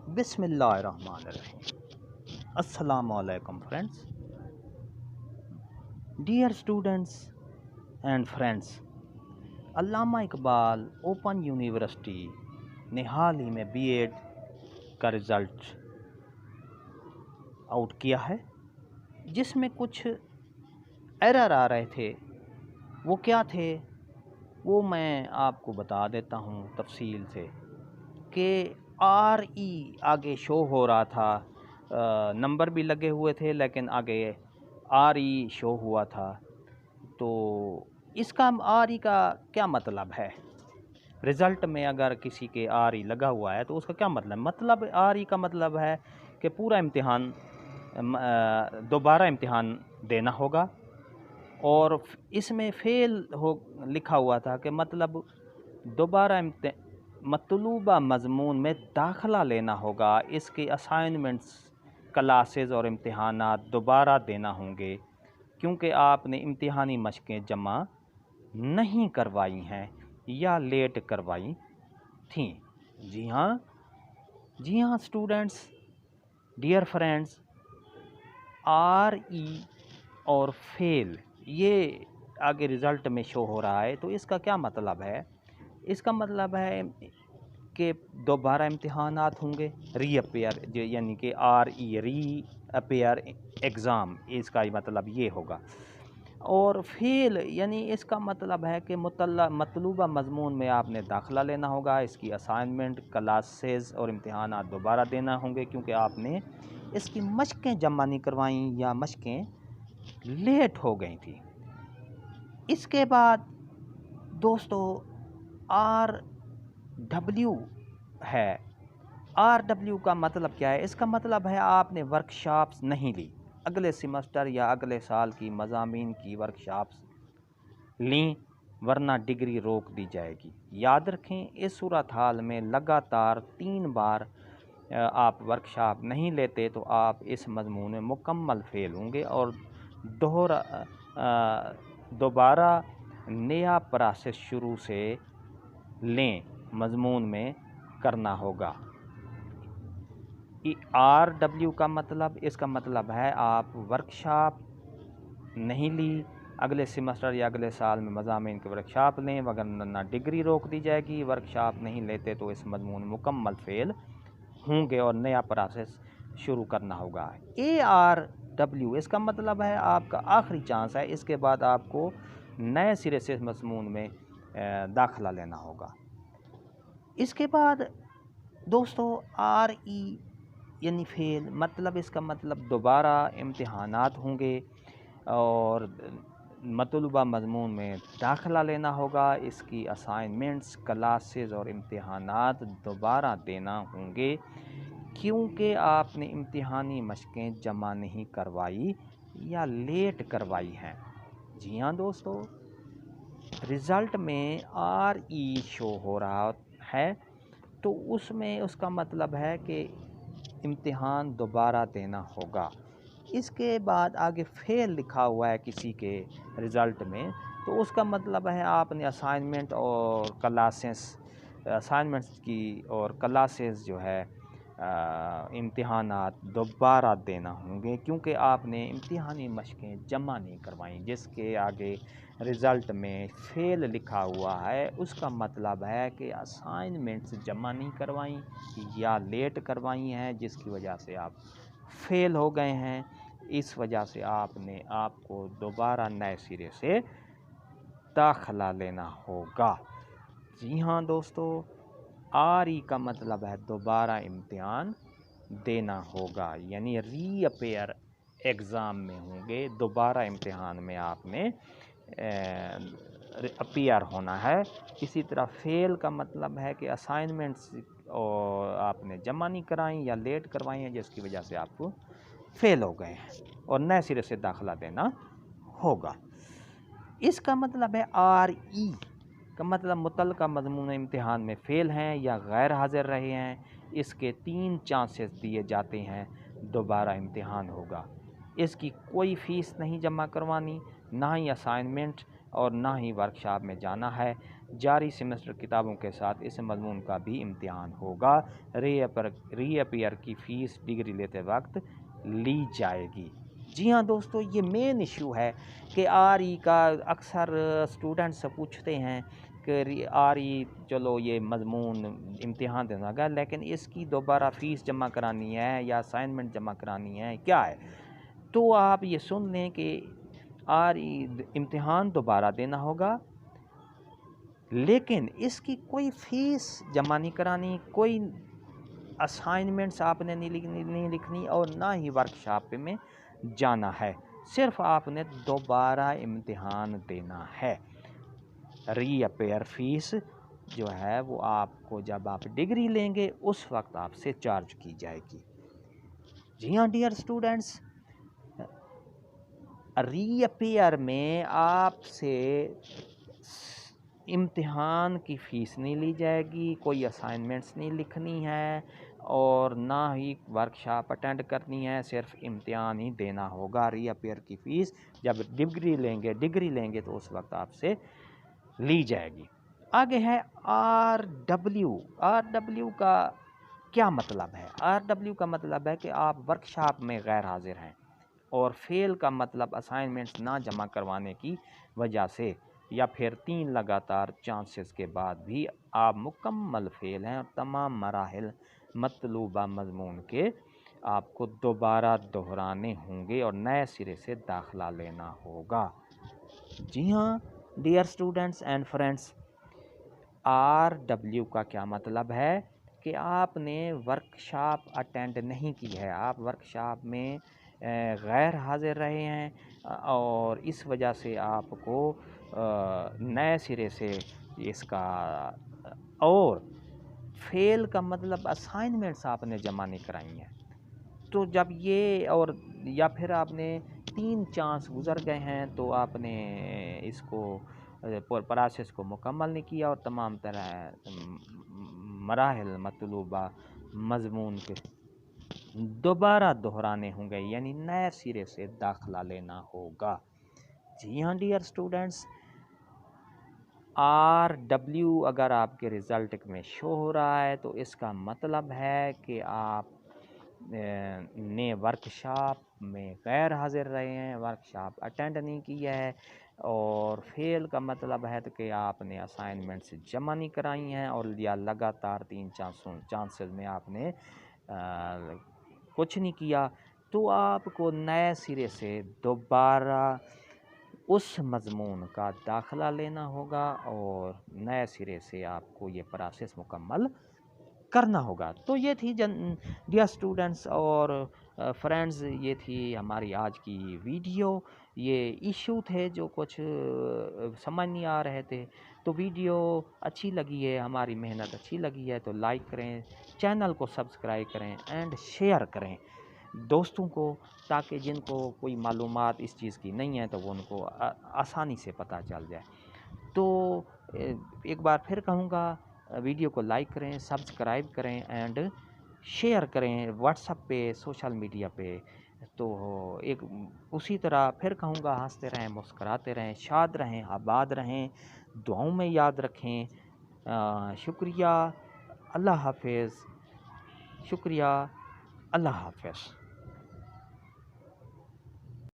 بسم اللہ الرحمن الرحیم۔ السلام علیکم friends, dear students and friends. Allama Iqbal open university نے حال ہی میں بی ایڈ کا رزلٹ آؤٹ کیا ہے، جس میں کچھ ایرر آ رہے تھے۔ وہ کیا تھے وہ میں آپ کو بتا دیتا ہوں تفصیل سے کہ آر ای آگے شو ہو رہا تھا، نمبر بھی لگے ہوئے تھے لیکن آگے آر ای شو ہوا تھا۔ تو اس کا آر ای کا کیا مطلب ہے؟ رزلٹ میں اگر کسی کے آر ای لگا ہوا ہے تو اس کا کیا مطلب آر ای کا مطلب ہے کہ پورا امتحان دوبارہ امتحان دینا ہوگا، اور اس میں فیل لکھا ہوا تھا کہ مطلب دوبارہ مطلوبہ مضمون میں داخلہ لینا ہوگا، اس کے اسائنمنٹس، کلاسز اور امتحانات دوبارہ دینا ہوں گے کیونکہ آپ نے امتحانی مشقیں جمع نہیں کروائی ہیں یا لیٹ کروائی تھیں۔ جی ہاں students, dear friends, R E اور فیل یہ آگے رزلٹ میں شو ہو رہا ہے۔ تو اس کا کیا مطلب ہے؟ اس کا مطلب ہے کہ دوبارہ امتحانات ہوں گے، ری اپیئر، یعنی کہ آر ای ری اپیئر ایگزام، اس کا مطلب یہ ہوگا۔ اور فیل یعنی اس کا مطلب ہے کہ مطلوبہ مضمون میں آپ نے داخلہ لینا ہوگا، اس کی اسائنمنٹ، کلاسز اور امتحانات دوبارہ دینا ہوں گے کیونکہ آپ نے اس کی مشقیں جمع نہیں کروائیں یا مشقیں لیٹ ہو گئی تھی۔ اس کے بعد دوستو آر ڈبلیو ہے۔ آر ڈبلیو کا مطلب کیا ہے؟ اس کا مطلب ہے آپ نے ورکشاپس نہیں لی، اگلے سیمسٹر یا اگلے سال کی مضامین کی ورکشاپس لیں ورنہ ڈگری روک دی جائے گی۔ یاد رکھیں، اس صورتحال میں لگاتار 3 بار آپ ورکشاپ نہیں لیتے تو آپ اس مضمون میں مکمل فیل ہوں گے اور دوبارہ نیا پروسیس شروع سے لیں مضمون میں کرنا ہوگا۔ آر ڈبلیو کا مطلب، اس کا مطلب ہے آپ ورکشاپ نہیں لی، اگلے سیمسٹر یا اگلے سال میں مضامین کی ورکشاپ لیں وگرنہ ڈگری روک دی جائے گی۔ ورکشاپ نہیں لیتے تو اس مضمون مکمل فیل ہوں گے اور نیا پروسیس شروع کرنا ہوگا۔ اے آر ڈبلیو اس کا مطلب ہے آپ کا آخری چانس ہے، اس کے بعد آپ کو نئے سرے سے مضمون میں داخلہ لینا ہوگا۔ اس کے بعد دوستو آر ای یعنی فیل، مطلب اس کا مطلب دوبارہ امتحانات ہوں گے اور مطلوبہ مضمون میں داخلہ لینا ہوگا، اس کی اسائنمنٹس، کلاسز اور امتحانات دوبارہ دینا ہوں گے کیونکہ آپ نے امتحانی مشقیں جمع نہیں کروائی یا لیٹ کروائی ہیں۔ جی ہاں دوستو، رزلٹ میں آر ای شو ہو رہا ہے تو اس میں اس کا مطلب ہے کہ امتحان دوبارہ دینا ہوگا۔ اس کے بعد آگے فیل لکھا ہوا ہے کسی کے رزلٹ میں تو اس کا مطلب ہے آپ نے اسائنمنٹس کی اور کلاسز جو ہے امتحانات دوبارہ دینا ہوں گے کیونکہ آپ نے امتحانی مشقیں جمع نہیں کروائیں۔ جس کے آگے رزلٹ میں فیل لکھا ہوا ہے اس کا مطلب ہے کہ اسائنمنٹس جمع نہیں کروائیں یا لیٹ کروائی ہیں، جس کی وجہ سے آپ فیل ہو گئے ہیں۔ اس وجہ سے آپ کو دوبارہ نئے سرے سے داخلہ لینا ہوگا۔ جی ہاں دوستو، آر ای کا مطلب ہے دوبارہ امتحان دینا ہوگا، یعنی ری اپیئر ایگزام میں ہوں گے، دوبارہ امتحان میں آپ نے اپیئر ہونا ہے۔ اسی طرح فیل کا مطلب ہے کہ اسائنمنٹس آپ نے جمع نہیں کرائیں یا لیٹ کروائی ہیں جس کی وجہ سے آپ کو فیل ہو گئے ہیں اور نئے سرے سے داخلہ دینا ہوگا۔ اس کا مطلب ہے آر ای کا مطلب متعلقہ مضمون امتحان میں فیل ہیں یا غیر حاضر رہے ہیں، اس کے 3 چانسز دیے جاتے ہیں، دوبارہ امتحان ہوگا۔ اس کی کوئی فیس نہیں جمع کروانی، نہ ہی اسائنمنٹ اور نہ ہی ورکشاپ میں جانا ہے، جاری سیمسٹر کتابوں کے ساتھ اس مضمون کا بھی امتحان ہوگا۔ ری اپیئر کی فیس ڈگری لیتے وقت لی جائے گی۔ جی ہاں دوستو، یہ مین ایشو ہے کہ RE کا اکثر اسٹوڈنٹ سے پوچھتے ہیں کہ RE چلو یہ مضمون امتحان دینا گا، لیکن اس کی دوبارہ فیس جمع کرانی ہے یا اسائنمنٹ جمع کرانی ہے، کیا ہے؟ تو آپ یہ سن لیں کہ RE امتحان دوبارہ دینا ہوگا، لیکن اس کی کوئی فیس جمع نہیں کرانی، کوئی اسائنمنٹس آپ نے نہیں لکھنی اور نہ ہی ورکشاپ میں جانا ہے، صرف آپ نے دوبارہ امتحان دینا ہے۔ ری اپیئر فیس جو ہے وہ آپ کو جب آپ ڈگری لیں گے اس وقت آپ سے چارج کی جائے گی۔ جی ہاں ڈیئر اسٹوڈنٹس، ری اپیئر میں آپ سے امتحان کی فیس نہیں لی جائے گی، کوئی اسائنمنٹس نہیں لکھنی ہے اور نہ ہی ورکشاپ اٹینڈ کرنی ہے، صرف امتحان ہی دینا ہوگا۔ ری اپیئر کی فیس جب ڈگری لیں گے تو اس وقت آپ سے لی جائے گی۔ آگے ہے RW کا کیا مطلب ہے؟ RW کا مطلب ہے کہ آپ ورکشاپ میں غیر حاضر ہیں، اور فیل کا مطلب اسائنمنٹس نہ جمع کروانے کی وجہ سے یا پھر 3 لگاتار چانسز کے بعد بھی آپ مکمل فیل ہیں اور تمام مراحل مطلوبہ مضمون کے آپ کو دوبارہ دہرانے ہوں گے اور نئے سرے سے داخلہ لینا ہوگا۔ جی ہاں dear students and friends, RW کا کیا مطلب ہے کہ آپ نے ورکشاپ اٹینڈ نہیں کی ہے، آپ ورکشاپ میں غیر حاضر رہے ہیں اور اس وجہ سے آپ کو نئے سرے سے اس کا، اور فیل کا مطلب اسائنمنٹس آپ نے جمع نہیں کرائی ہیں، تو جب یہ اور یا پھر آپ نے 3 چانس گزر گئے ہیں تو آپ نے اس کو پروسیس کو مکمل نہیں کیا اور تمام طرح مراحل مطلوبہ مضمون کے دوبارہ دہرانے ہوں گے، یعنی نئے سرے سے داخلہ لینا ہوگا۔ جی ہاں ڈیئر اسٹوڈنٹس، RW اگر آپ کے رزلٹ میں شو ہو رہا ہے تو اس کا مطلب ہے کہ آپ نے ورکشاپ میں غیر حاضر رہے ہیں، ورکشاپ اٹینڈ نہیں کیا ہے، اور فیل کا مطلب ہے کہ آپ نے اسائنمنٹس جمع نہیں کرائی ہیں اور یا لگاتار 3 چانسز میں آپ نے کچھ نہیں کیا، تو آپ کو نئے سرے سے دوبارہ اس مضمون کا داخلہ لینا ہوگا اور نئے سرے سے آپ کو یہ پروسیس مکمل کرنا ہوگا۔ تو یہ تھی ڈیئر اسٹوڈنٹس اور فرینڈز، یہ تھی ہماری آج کی ویڈیو۔ یہ ایشو تھے جو کچھ سمجھ نہیں آ رہے تھے، تو ویڈیو اچھی لگی ہے، ہماری محنت اچھی لگی ہے تو لائک کریں، چینل کو سبسکرائب کریں اینڈ شیئر کریں دوستوں کو، تاکہ جن کو کوئی معلومات اس چیز کی نہیں ہے تو وہ ان کو آسانی سے پتہ چل جائے۔ تو ایک بار پھر کہوں گا، ویڈیو کو لائک کریں، سبسکرائب کریں اینڈ شیئر کریں واٹس ایپ پہ، سوشل میڈیا پہ۔ تو ایک اسی طرح پھر کہوں گا، ہنستے رہیں، مسکراتے رہیں، شاد رہیں، آباد رہیں، دعاؤں میں یاد رکھیں۔ شکریہ، اللہ حافظ، شکریہ، اللہ حافظ۔